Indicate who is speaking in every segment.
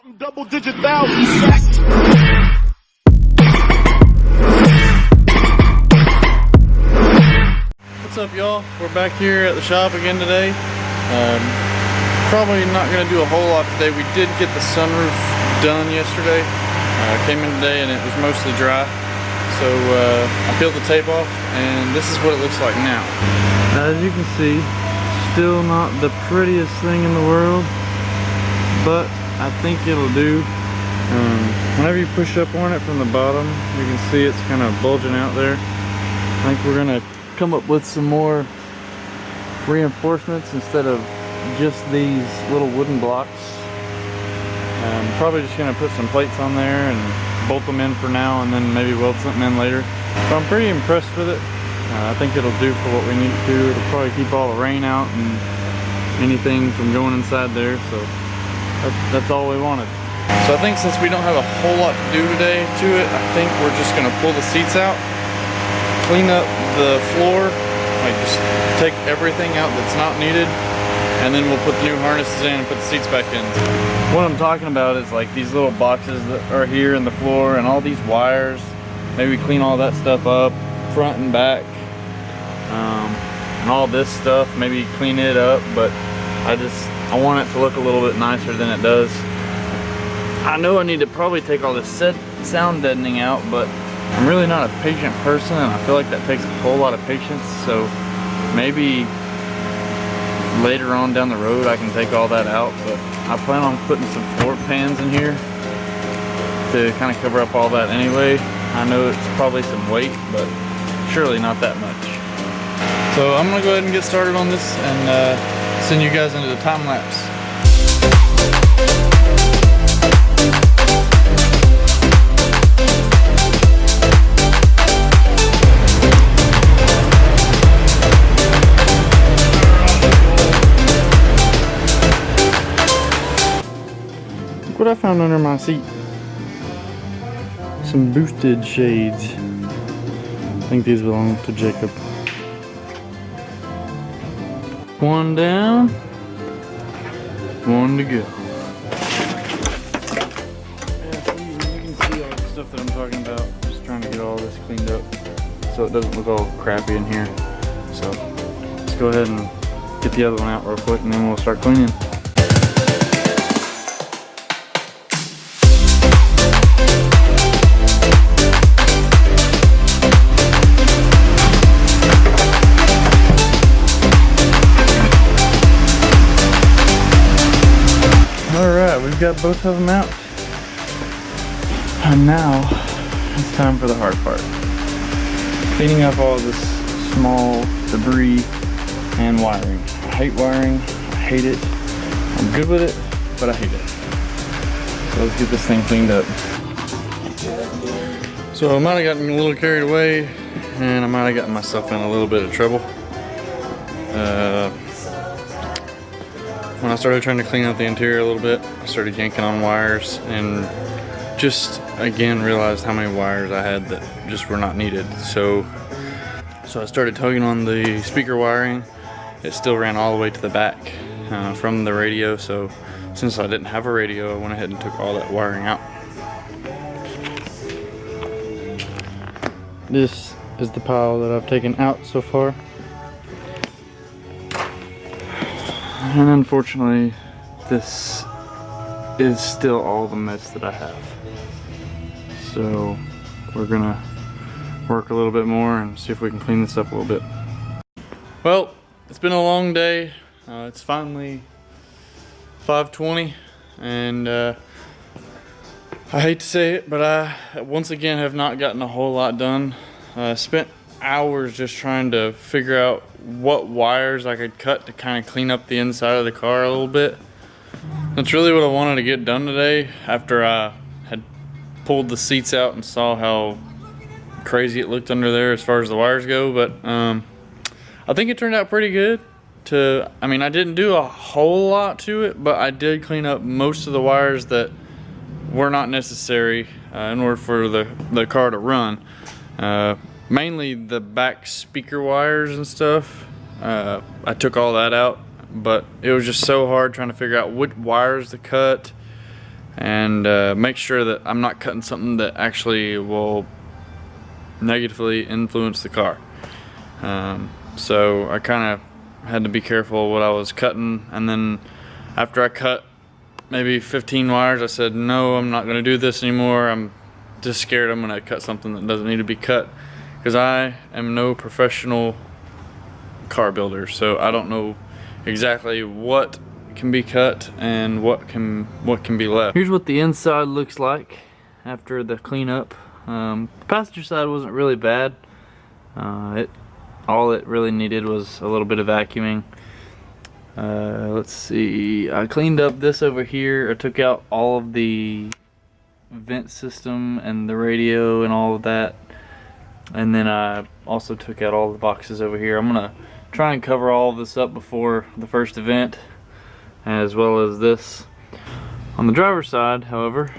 Speaker 1: Counting double-digit thousands.
Speaker 2: What's up, y'all? We're back here at the shop again today. Probably not going to do a whole lot today. We did get the sunroof done yesterday. Came in today and it was mostly dry. So I peeled the tape off and this is what it looks like now. As you can see, still not the prettiest thing in the world, but I think it'll do. Whenever you push up on it from the bottom, you can see it's kind of bulging out there. I think we're going to come up with some more reinforcements instead of just these little wooden blocks. Probably just going to put some plates on there and bolt them in for now and then maybe weld something in later. So I'm pretty impressed with it. I think it'll do for what we need to do. It'll probably keep all the rain out and anything from going inside there, so that's all we wanted. So I think since we don't have a whole lot to do today to it, I think we're just going to pull the seats out, clean up the floor, like just take everything out that's not needed, and then we'll put the new harnesses in and put the seats back in. What I'm talking about is like these little boxes that are here in the floor and all these wires. Maybe clean all that stuff up, front and back, and all this stuff, maybe clean it up, but I want it to look a little bit nicer than it does. I know I need to probably take all this sound deadening out, but I'm really not a patient person and I feel like that takes a whole lot of patience, so maybe later on down the road I can take all that out, but I plan on putting some floor pans in here to kind of cover up all that anyway. I know it's probably some weight, but surely not that much. So I'm gonna go ahead and get started on this and send you guys into the time lapse. Look what I found under my seat. Some boosted shades. I think these belong to Jacob. One down, one to go. Yeah, you can see all the stuff that I'm talking about. Just trying to get all this cleaned up so it doesn't look all crappy in here. So let's go ahead and get the other one out real quick and then we'll start cleaning. We've got both of them out, and now it's time for the hard part. Cleaning up all this small debris and wiring. I hate wiring, I hate it. I'm good with it, but I hate it. So let's get this thing cleaned up. So I might have gotten a little carried away, and I might have gotten myself in a little bit of trouble. When I started trying to clean out the interior a little bit, I started yanking on wires and just again realized how many wires I had that just were not needed. So I started tugging on the speaker wiring. It still ran all the way to the back from the radio. So since I didn't have a radio, I went ahead and took all that wiring out. This is the pile that I've taken out so far. And unfortunately, this is still all the mess that I have. So we're gonna work a little bit more and see if we can clean this up a little bit. Well, it's been a long day. It's finally 5:20 and I hate to say it, but I once again have not gotten a whole lot done. I spent hours just trying to figure out what wires I could cut to kind of clean up the inside of the car a little bit. That's really what I wanted to get done today after I had pulled the seats out and saw how crazy it looked under there as far as the wires go, but I think it turned out pretty good. I mean, I didn't do a whole lot to it, but I did clean up most of the wires that were not necessary in order for the car to run. Mainly the back speaker wires and stuff. I took all that out, but it was just so hard trying to figure out what wires to cut and make sure that I'm not cutting something that actually will negatively influence the car. So I kind of had to be careful what I was cutting, and then after I cut maybe 15 wires, I said, no, I'm not going to do this anymore. I'm just scared I'm going to cut something that doesn't need to be cut, because I am no professional car builder, so I don't know exactly what can be cut and what can be left. Here's what the inside looks like after the cleanup. The passenger side wasn't really bad. All it really needed was a little bit of vacuuming. Let's see, I cleaned up this over here. I took out all of the vent system and the radio and all of that, and then I also took out all the boxes over here. I'm gonna try and cover all of this up before the first event, as well as this. On the driver's side, however,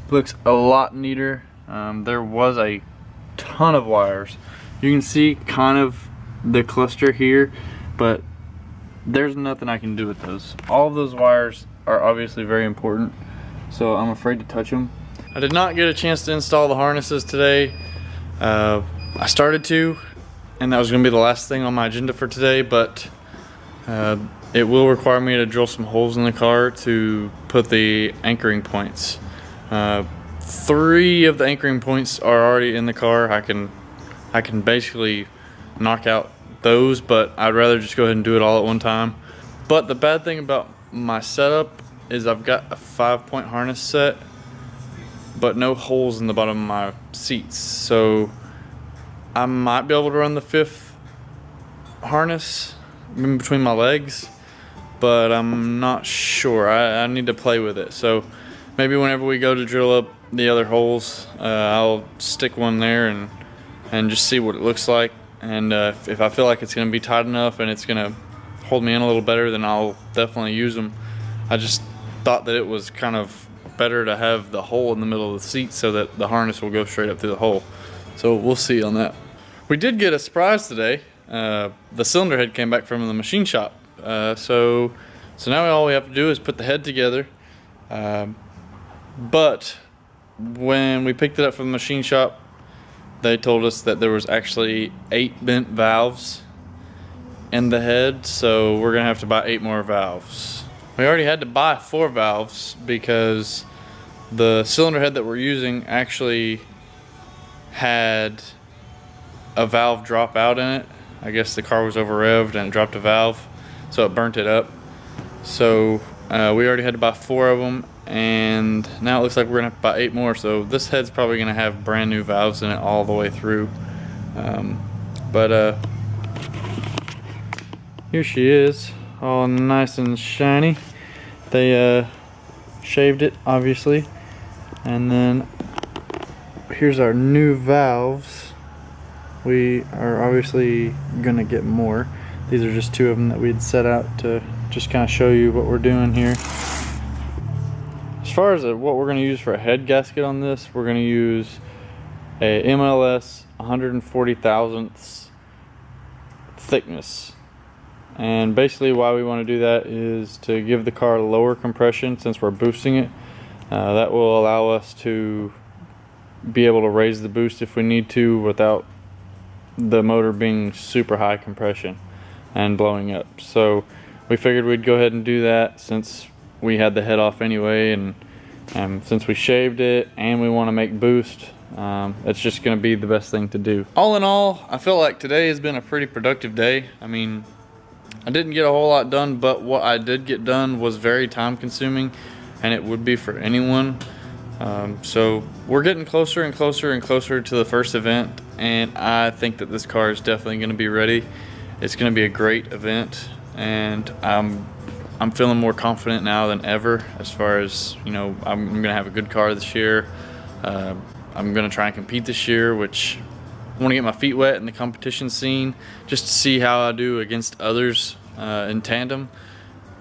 Speaker 2: looks a lot neater. There was a ton of wires. You can see kind of the cluster here, but there's nothing I can do with those. All of those wires are obviously very important, so I'm afraid to touch them. I did not get a chance to install the harnesses today. I started to, and that was going to be the last thing on my agenda for today, but it will require me to drill some holes in the car to put the anchoring points. 3 of the anchoring points are already in the car. I can basically knock out those, but I'd rather just go ahead and do it all at one time. But the bad thing about my setup is I've got a 5-point harness set, but no holes in the bottom of my seats. So I might be able to run the 5th harness in between my legs, but I'm not sure. I need to play with it. So maybe whenever we go to drill up the other holes, I'll stick one there and just see what it looks like. And if I feel like it's going to be tight enough and it's going to hold me in a little better, then I'll definitely use them. I just thought that it was kind of better to have the hole in the middle of the seat so that the harness will go straight up through the hole. So we'll see on that. We did get a surprise today. The cylinder head came back from the machine shop. So now all we have to do is put the head together. But when we picked it up from the machine shop, they told us that there was actually 8 bent valves in the head, so we're gonna have to buy 8 more valves. We already had to buy 4 valves because the cylinder head that we're using actually had a valve drop out in it. I guess the car was over revved and it dropped a valve, so it burnt it up. So we already had to buy 4 of them, and now it looks like we're gonna have to buy 8 more. So this head's probably gonna have brand new valves in it all the way through. But here she is, all nice and shiny. They shaved it, obviously, and then here's our new valves. We are obviously gonna get more. These are just 2 of them that we'd set out to just kind of show you what we're doing here. As far as what we're going to use for a head gasket on this, we're going to use a MLS 140 thousandths thickness. And basically why we want to do that is to give the car lower compression since we're boosting it. That will allow us to be able to raise the boost if we need to without the motor being super high compression and blowing up. So we figured we'd go ahead and do that since we had the head off anyway, and since we shaved it and we want to make boost, it's just going to be the best thing to do. All in all, I feel like today has been a pretty productive day. I mean, I didn't get a whole lot done, but what I did get done was very time consuming, and it would be for anyone. So we're getting closer and closer and closer to the first event, and I think that this car is definitely going to be ready. It's going to be a great event, and I'm feeling more confident now than ever as far as, you know, I'm going to have a good car this year. I'm going to try and compete this year, which I want to get my feet wet in the competition scene just to see how I do against others in tandem.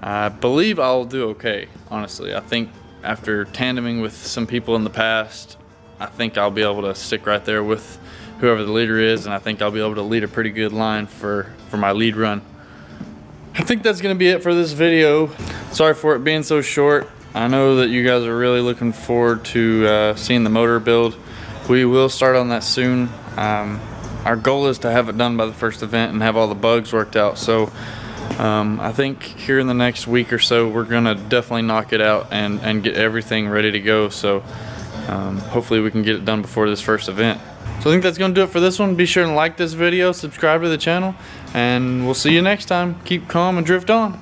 Speaker 2: I believe I'll do okay, honestly. I think after tandeming with some people in the past, I think I'll be able to stick right there with whoever the leader is, and I think I'll be able to lead a pretty good line for my lead run. I think that's going to be it for this video. Sorry for it being so short. I know that you guys are really looking forward to seeing the motor build. We will start on that soon. Our goal is to have it done by the first event and have all the bugs worked out. So I think here in the next week or so, we're gonna definitely knock it out and get everything ready to go. So hopefully we can get it done before this first event. So I think that's gonna do it for this one. Be sure to like this video, subscribe to the channel, and we'll see you next time. Keep calm and drift on.